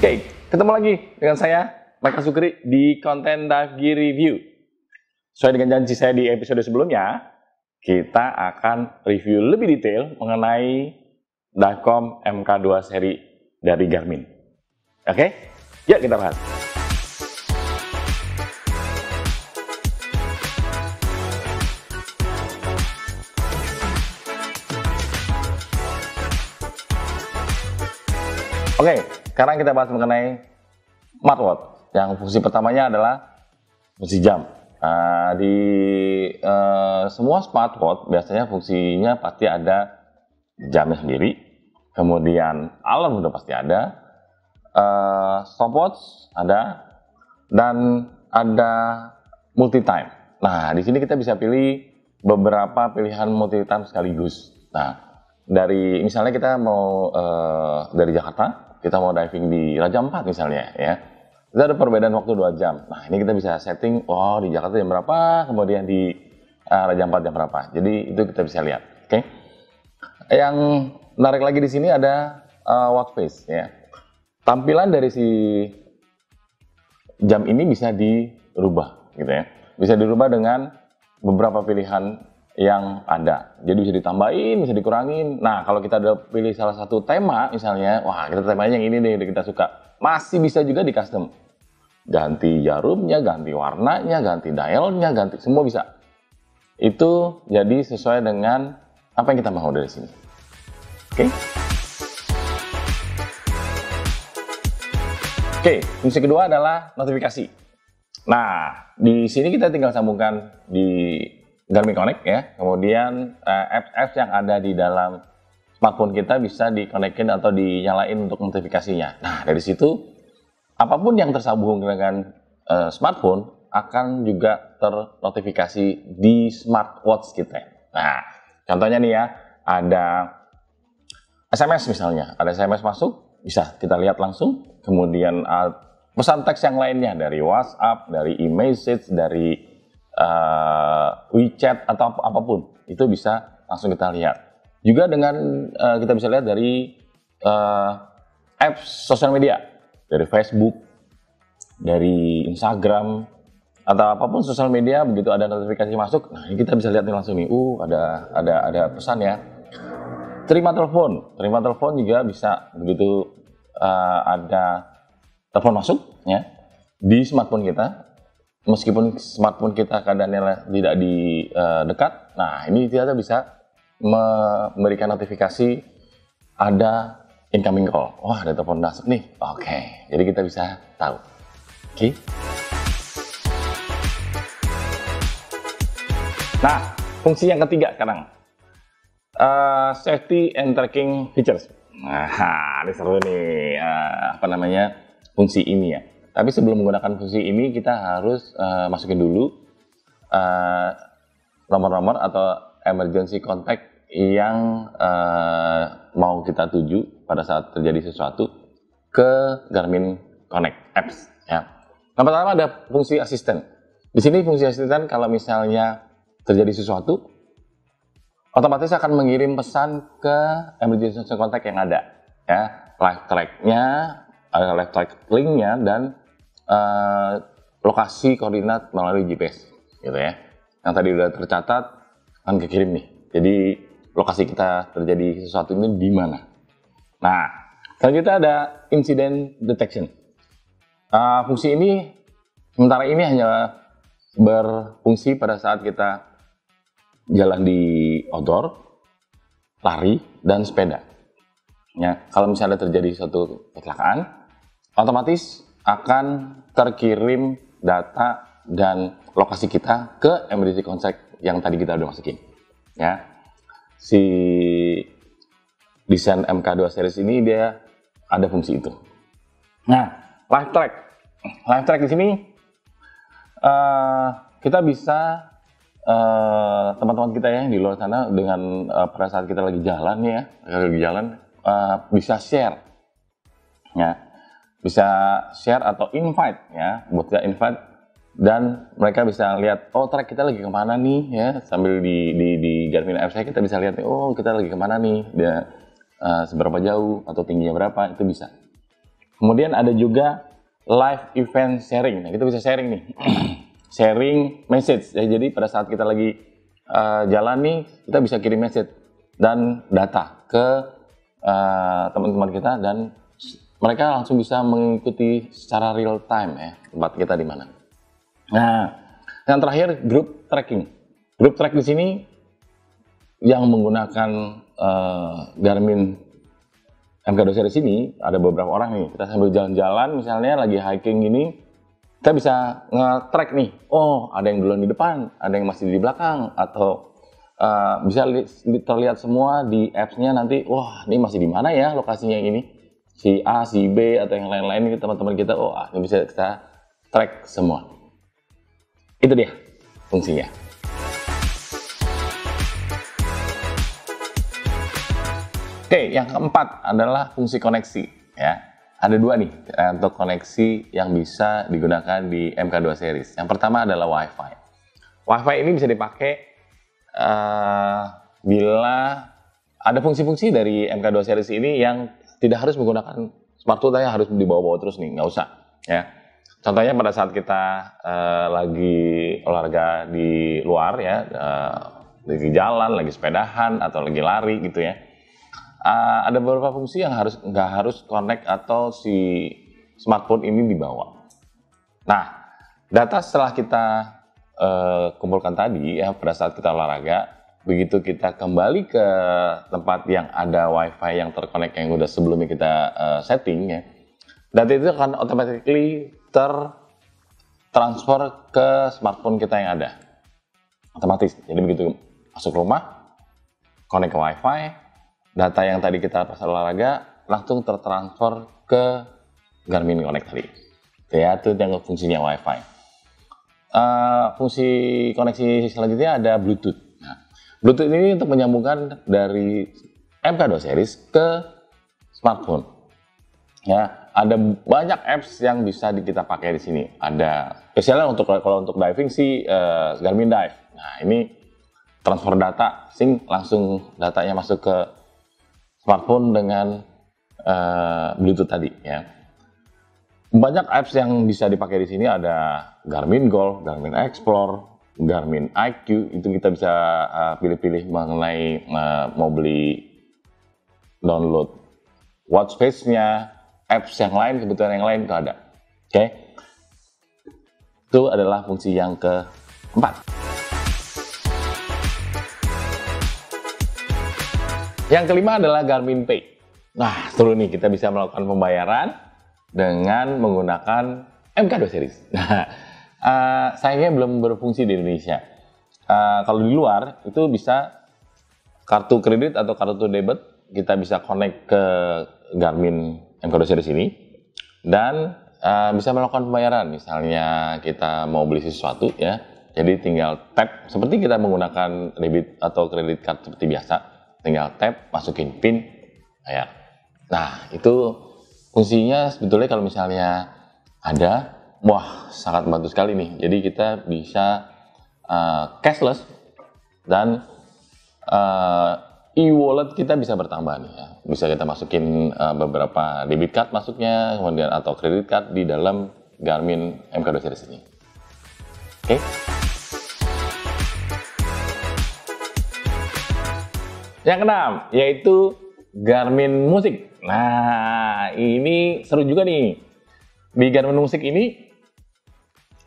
Oke, ketemu lagi dengan saya, Mike Sukri, di konten Davgi Review. Sesuai dengan janji saya di episode sebelumnya, kita akan review lebih detail mengenai Divecom MK2 seri dari Garmin. Oke, yuk kita bahas. Oke, sekarang kita bahas mengenai smartwatch. Yang fungsi pertamanya adalah fungsi jam. Di semua smartwatch biasanya fungsinya pasti ada jamnya sendiri, kemudian alarm udah pasti ada, stopwatch ada, dan ada multi time. Nah, di sini kita bisa pilih beberapa pilihan multi time sekaligus. Nah, dari misalnya kita mau dari Jakarta, kita mau diving di Raja 4 misalnya ya. Kita ada perbedaan waktu 2 jam. Nah, ini kita bisa setting, di Jakarta jam berapa, kemudian di Raja 4 jam berapa. Jadi itu kita bisa lihat. Oke. Yang menarik lagi di sini ada watch face ya. Tampilan dari si jam ini bisa dirubah gitu ya. Bisa dirubah dengan beberapa pilihan yang ada. Jadi bisa ditambahin, bisa dikurangin. Nah, kalau kita udah pilih salah satu tema misalnya, kita temanya yang ini nih, kita suka. Masih bisa juga di custom. Ganti jarumnya, ganti warnanya, ganti dialnya, ganti semua bisa. Itu jadi sesuai dengan apa yang kita mau dari sini. Oke, fungsi kedua adalah notifikasi. Nah, di sini kita tinggal sambungkan di Garmin Connect ya, kemudian apps yang ada di dalam smartphone kita bisa dikonektin atau dinyalain untuk notifikasinya. Nah, dari situ apapun yang tersambung dengan smartphone akan juga ternotifikasi di smartwatch kita. Nah, contohnya nih ya, ada SMS misalnya, ada SMS masuk, bisa kita lihat langsung. Kemudian pesan teks yang lainnya dari WhatsApp, dari e-message, dari WeChat atau apapun itu bisa langsung kita lihat. Juga dengan kita bisa lihat dari apps sosial media, dari Facebook, dari Instagram atau apapun sosial media, begitu ada notifikasi masuk, nah ini kita bisa lihat nih langsung nih, ada pesan ya. Terima telepon juga bisa, begitu ada telepon masuk ya di smartphone kita. Meskipun smartphone kita keadaannya tidak di dekat, nah ini kita bisa memberikan notifikasi ada incoming call. Wah, ada telepon masuk nih. Oke, jadi kita bisa tahu. Oke. Nah, fungsi yang ketiga sekarang, safety and tracking features. Nah, ini seru nih, fungsi ini ya. Tapi sebelum menggunakan fungsi ini, kita harus masukin dulu nomor-nomor atau emergency contact yang mau kita tuju pada saat terjadi sesuatu ke Garmin Connect apps. Ya. Yang pertama ada fungsi asisten. Di sini fungsi asisten kalau misalnya terjadi sesuatu, otomatis akan mengirim pesan ke emergency contact yang ada. Ya, live track-nya, live track link-nya, dan lokasi koordinat melalui GPS gitu ya. Yang tadi udah tercatat akan kekirim nih. Jadi lokasi kita terjadi sesuatu ini di mana. Nah, selanjutnya ada incident detection. Fungsi ini sementara ini hanya berfungsi pada saat kita jalan di outdoor, lari, dan sepeda. Ya, kalau misalnya terjadi suatu kecelakaan, otomatis akan terkirim data dan lokasi kita ke emergency contact yang tadi kita udah masukin. Ya, si desain MK2 series ini dia ada fungsi itu. Nah, live track di sini kita bisa teman-teman kita ya di luar sana dengan pada saat kita lagi jalan bisa share ya, bisa share atau invite ya, buat kita invite, dan mereka bisa lihat track kita lagi kemana nih ya, sambil di Garmin apps kita bisa lihat nih, kita lagi kemana nih, dia seberapa jauh atau tingginya berapa, itu bisa. Kemudian ada juga live event sharing. Nah, kita bisa sharing nih. Sharing message. Ya, jadi pada saat kita lagi jalan nih, kita bisa kirim message dan data ke teman-teman kita, dan mereka langsung bisa mengikuti secara real time ya tempat kita di mana. Nah, yang terakhir group tracking. Group track di sini yang menggunakan Garmin MK2 series ini ada beberapa orang nih. Kita sambil jalan-jalan misalnya lagi hiking gini, kita bisa nge-track nih. Oh, ada yang duluan di depan, ada yang masih di belakang, atau bisa terlihat semua di apps-nya nanti. Wah, ini masih di mana ya lokasinya ini? Si A, si B, atau yang lain-lain ini teman-teman kita. Oh, ini bisa kita track semua. Itu dia fungsinya. Oke, yang keempat adalah fungsi koneksi. Ya, ada dua nih untuk koneksi yang bisa digunakan di MK2 series. Yang pertama adalah WiFi. WiFi ini bisa dipakai bila ada fungsi-fungsi dari MK2 series ini yang tidak harus menggunakan smartphone, yang harus dibawa-bawa terus nih, nggak usah. Ya, contohnya pada saat kita lagi olahraga di luar ya, lagi jalan, lagi sepedahan atau lagi lari gitu ya. Ada beberapa fungsi yang nggak harus connect atau si smartphone ini dibawa. Nah, data setelah kita kumpulkan tadi ya pada saat kita olahraga, begitu kita kembali ke tempat yang ada WiFi yang terkonek yang udah sebelumnya kita setting ya, data itu akan automatically tertransfer ke smartphone kita yang ada otomatis. Jadi begitu masuk rumah, connect ke WiFi, data yang tadi kita pas olahraga langsung tertransfer ke Garmin Connect tadi. Ya, itu yang fungsinya WiFi. Fungsi koneksi selanjutnya ada Bluetooth. Nah, Bluetooth ini untuk menyambungkan dari MK2 series ke smartphone. Ya, ada banyak apps yang bisa kita pakai di sini. Ada spesialnya kalau untuk diving sih Garmin Dive. Nah, ini transfer data, langsung datanya masuk ke smartphone dengan Bluetooth tadi ya. Banyak apps yang bisa dipakai di sini, ada Garmin Golf, Garmin Explore, Garmin IQ. Itu kita bisa pilih-pilih mengenai mau beli download watch face-nya, apps yang lain, kebutuhan yang lain itu ada. Oke. Itu adalah fungsi yang keempat. Yang kelima adalah Garmin Pay. Nah, seru nih, kita bisa melakukan pembayaran dengan menggunakan MK2 series. Nah, sayangnya belum berfungsi di Indonesia. Kalau di luar itu bisa kartu kredit atau kartu debit, kita bisa connect ke Garmin MK2 series ini dan bisa melakukan pembayaran. Misalnya kita mau beli sesuatu ya, jadi tinggal tap seperti kita menggunakan debit atau kredit card seperti biasa, tinggal tap, masukin PIN, ya. Nah, itu fungsinya sebetulnya kalau misalnya ada, wah sangat membantu sekali nih. Jadi kita bisa cashless dan e-wallet kita bisa bertambah nih ya. Bisa kita masukin beberapa debit card masuknya, kemudian atau credit card di dalam Garmin MK2 series ini. Oke. Yang keenam yaitu Garmin Music. Nah, ini seru juga nih. Di Garmin Music ini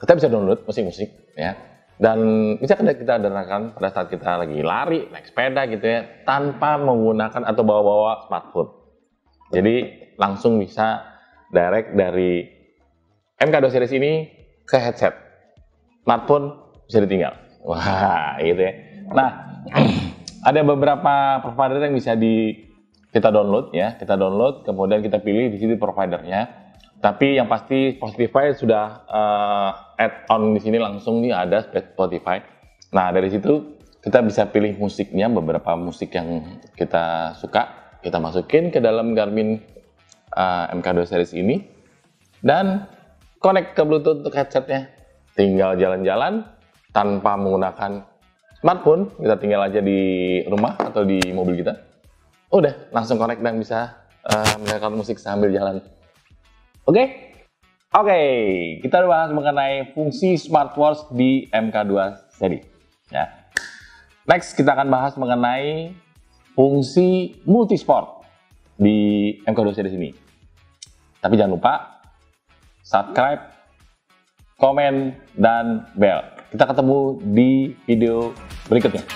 kita bisa download musik-musik ya. Dan bisa kita dengarkan pada saat kita lagi lari, naik sepeda gitu ya, tanpa menggunakan atau bawa-bawa smartphone. Jadi langsung bisa direct dari MK2 series ini ke headset. Smartphone bisa ditinggal. Wah, gitu ya. Nah, ada beberapa provider yang bisa kita download ya, kita download, kemudian kita pilih di sini providernya. Tapi yang pasti Spotify sudah add-on di sini langsung nih ada Spotify. Nah, dari situ kita bisa pilih musiknya, beberapa musik yang kita suka, kita masukin ke dalam Garmin MK2 series ini dan connect ke Bluetooth untuk headsetnya. Tinggal jalan-jalan tanpa menggunakan smartphone, kita tinggal aja di rumah atau di mobil kita. Udah langsung connect dan bisa mendengarkan musik sambil jalan. Oke? Oke, kita udah bahas mengenai fungsi smartwatch di MK2 seri. Ya. Next, kita akan bahas mengenai fungsi multisport di MK2 series ini. Tapi jangan lupa subscribe, komen, dan bell. Kita ketemu di video berikutnya.